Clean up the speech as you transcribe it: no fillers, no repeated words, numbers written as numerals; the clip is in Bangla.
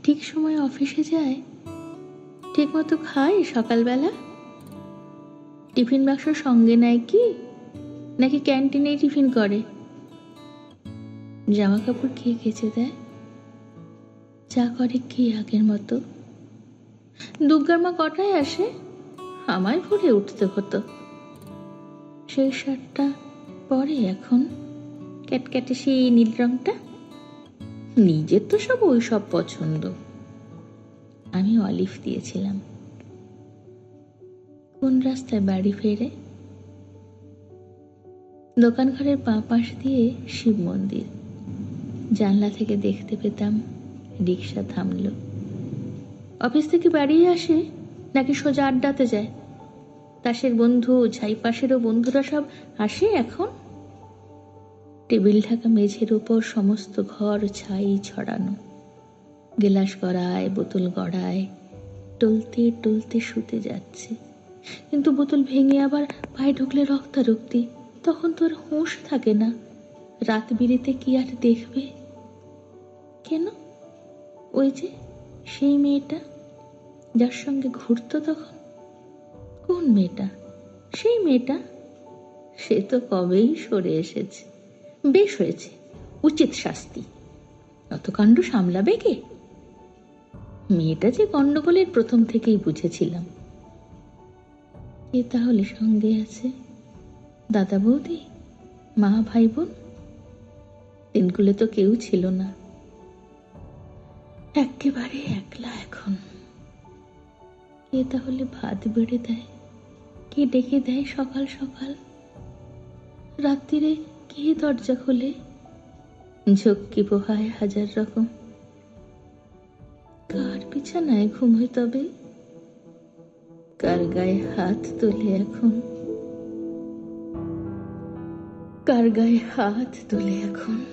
ঠিক সময় অফিসে যায়, ঠিক মতো খায় সকালবেলা? টিফিন বাক্স সঙ্গে নেয় কি, নাকি ক্যান্টিনেই টিফিন করে? জামা কাপড় কে কেচে দেয়? চা করে কি আগের মতো? দুর্গার মা কটায় আসে? আমায় ভোরে উঠতে হতো। সেই শার্টটা পরে এখন, ক্যাটক্যাটে সেই নীল রংটা। নিজের তো সব ওই সব পছন্দ। আমি অলিভ দিয়েছিলাম। কোন রাস্তায় বাড়ি ফেরে? দোকান ঘরের বাঁ পাশ দিয়ে শিব মন্দির। জানলা থেকে দেখতে পেতাম রিক্সা থামলো। অফিস থেকে বাড়ি আসে নাকি সোজা আড্ডাতে যায়? তাসের বন্ধু, ছাইপাশেরও বন্ধুরা সব আসে এখন। টেবিল ঢাকা মেঝের উপর সমস্ত ঘর ছাই ছড়ানো। গেলাস গড়ায়, বোতল গড়ায়, টলতে টলতে শুতে যাচ্ছে। কিন্তু বোতল ভেঙে আবার পায়ে ঢুকলে রক্তারক্তি। তখন তো আর হুঁশ থাকে না। রাত বিরেতে কি আর দেখবে? কেন? ওই যে সেই মেয়েটা যার সঙ্গে ঘুরতো তখন। কোন মেয়েটা? সেই মেয়েটা? সে তো কবেই সরে এসেছে। বেশ হয়েছে, উচিত শাস্তি। অত কাণ্ড সামলাবে কে? মেয়েটা যে গন্ডগোলের প্রথম থেকেই বুঝেছিলাম। কে তাহলে সঙ্গে আছে? দাদা বৌদি, মা, ভাই বোন? দিনগুলো তো কেউ ছিল না। একেবারে একলা এখন। কে তাহলে ভাত বেড়ে দেয়? কে ডেকে দেয় সকাল সকাল? রাত্রিরে কে দরজা খোলে? ঝক্কি পোহায় হাজার রকম। কার বিছানায় ঘুমোয় তবে? কার গায়ে হাত তোলে এখন? কার গায়ে হাত তোলে এখন?